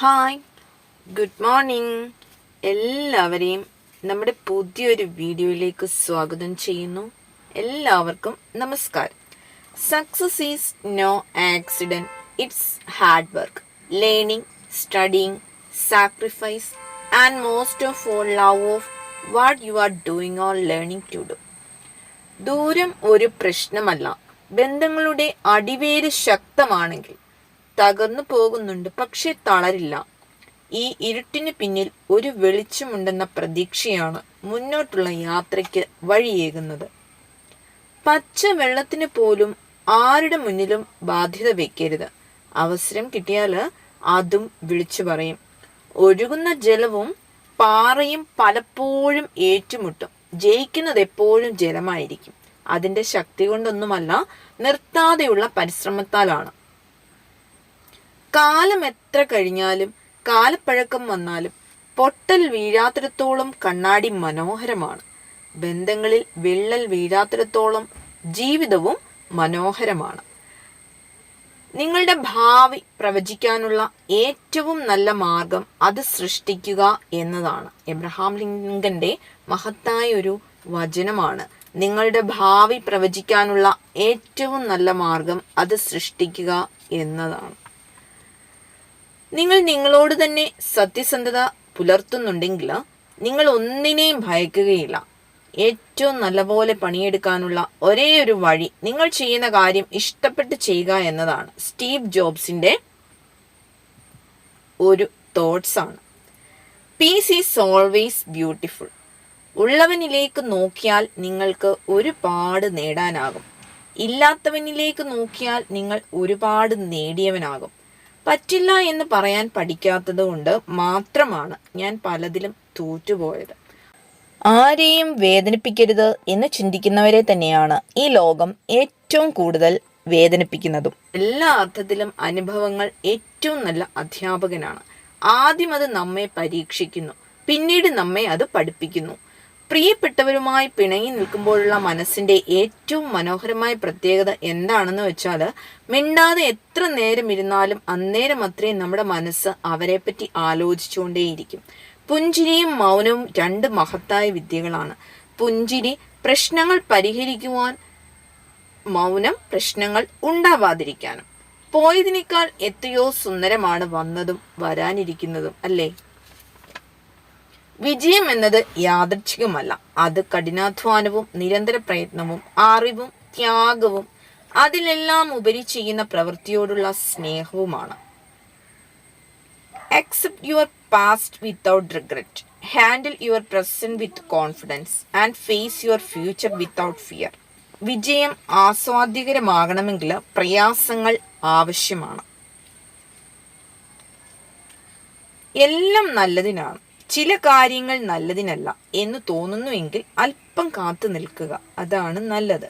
Hi, good morning. എല്ലാവരെയും നമ്മുടെ പുതിയൊരു വീഡിയോയിലേക്ക് സ്വാഗതം ചെയ്യുന്നു. എല്ലാവർക്കും നമസ്കാരം. Success is no accident, it's hard work, learning, studying, sacrifice and most of all love of what you are doing or learning to do. ദൂരം ഒരു പ്രശ്നമല്ല. ബന്ധങ്ങളുടെ അടിവേര് ശക്തമാണെങ്കിൽ തകർന്നു പോകുന്നുണ്ട്, പക്ഷെ തളരില്ല. ഈ ഇരുട്ടിന് പിന്നിൽ ഒരു വെളിച്ചമുണ്ടെന്ന പ്രതീക്ഷയാണ് മുന്നോട്ടുള്ള യാത്രയ്ക്ക് വഴിയേകുന്നത്. പച്ച വെള്ളത്തിന് പോലും ആരുടെ മുന്നിലും ബാധ്യത വെക്കരുത്. അവസരം കിട്ടിയാൽ അതും വിളിച്ചു പറയും. ഒഴുകുന്ന ജലവും പാറയും പലപ്പോഴും ഏറ്റുമുട്ടും. ജയിക്കുന്നത് എപ്പോഴും ജലമായിരിക്കും. അതിന്റെ ശക്തി കൊണ്ടൊന്നുമല്ല, നിർത്താതെയുള്ള പരിശ്രമത്താലാണ്. കാലം എത്ര കഴിഞ്ഞാലും കാലപ്പഴക്കം വന്നാലും പൊട്ടൽ വീഴാത്തിടത്തോളം കണ്ണാടി മനോഹരമാണ്. ബന്ധങ്ങളിൽ വിള്ളൽ വീഴാത്തിടത്തോളം ജീവിതവും മനോഹരമാണ്. നിങ്ങളുടെ ഭാവി പ്രവചിക്കാനുള്ള ഏറ്റവും നല്ല മാർഗം അത് സൃഷ്ടിക്കുക എന്നതാണ്. എബ്രഹാം ലിങ്കന്റെ മഹത്തായ ഒരു വചനമാണ്. നിങ്ങളുടെ ഭാവി പ്രവചിക്കാനുള്ള ഏറ്റവും നല്ല മാർഗം അത് സൃഷ്ടിക്കുക എന്നതാണ്. നിങ്ങൾ നിങ്ങളോട് തന്നെ സത്യസന്ധത പുലർത്തുന്നുണ്ടെങ്കിൽ നിങ്ങൾ ഒന്നിനെയും ഭയക്കുകയില്ല. ഏറ്റവും നല്ലപോലെ പണിയെടുക്കാനുള്ള ഒരേ ഒരു വഴി നിങ്ങൾ ചെയ്യുന്ന കാര്യം ഇഷ്ടപ്പെട്ട് ചെയ്യുക എന്നതാണ്. സ്റ്റീവ് ജോബ്സിന്റെ ഒരു തോട്ട്സ് ആണ്. Peace is always beautiful. ഉള്ളവനിലേക്ക് നോക്കിയാൽ നിങ്ങൾക്ക് ഒരുപാട് നേടാനാകും. ഇല്ലാത്തവനിലേക്ക് നോക്കിയാൽ നിങ്ങൾ ഒരുപാട് നേടിയവനാകും. പറ്റില്ല എന്ന് പറയാൻ പഠിക്കാത്തത് കൊണ്ട് മാത്രമാണ് ഞാൻ പലതിലും തോറ്റുപോയത്. ആരെയും വേദനിപ്പിക്കരുത് എന്ന് ചിന്തിക്കുന്നവരെ തന്നെയാണ് ഈ ലോകം ഏറ്റവും കൂടുതൽ വേദനിപ്പിക്കുന്നതും. എല്ലാ അർത്ഥത്തിലും അനുഭവങ്ങൾ ഏറ്റവും നല്ല അധ്യാപകനാണ്. ആദ്യം അത് നമ്മെ പരീക്ഷിക്കുന്നു, പിന്നീട് നമ്മെ അത് പഠിപ്പിക്കുന്നു. പ്രിയപ്പെട്ടവരുമായി പിണങ്ങി നിൽക്കുമ്പോഴുള്ള മനസ്സിന്റെ ഏറ്റവും മനോഹരമായ പ്രത്യേകത എന്താണെന്ന് വെച്ചാൽ, മിണ്ടാതെ എത്ര നേരം ഇരുന്നാലും അന്നേരം അത്രയും നമ്മുടെ മനസ്സ് അവരെപ്പറ്റി ആലോചിച്ചുകൊണ്ടേയിരിക്കും. പുഞ്ചിരിയും മൗനവും രണ്ട് മഹത്തായ വിദ്യകളാണ്. പുഞ്ചിരി പ്രശ്നങ്ങൾ പരിഹരിക്കുവാൻ, മൗനം പ്രശ്നങ്ങൾ ഉണ്ടാവാതിരിക്കാനും. പോയതിനേക്കാൾ എത്രയോ സുന്ദരമാണ് വന്നതും വരാനിരിക്കുന്നതും, അല്ലേ? വിജയം എന്നത് യാദൃച്ഛികമല്ല. അത് കഠിനാധ്വാനവും നിരന്തര പ്രയത്നവും അറിവും ത്യാഗവും അതിലെല്ലാം ഉപരി ചെയ്യുന്ന പ്രവൃത്തിയോടുള്ള സ്നേഹവുമാണ്. Accept your past without regret. Handle your present with confidence and face your future without fear. വിജയം ആസ്വാദ്യകരമാകണമെങ്കിൽ പ്രയാസങ്ങൾ ആവശ്യമാണ്. എല്ലാം നല്ലതിനാണ്. ചില കാര്യങ്ങൾ നല്ലതിനല്ല എന്ന് തോന്നുന്നുവെങ്കിൽ അല്പം കാത്തു നിൽക്കുക. അതാണ് നല്ലത്.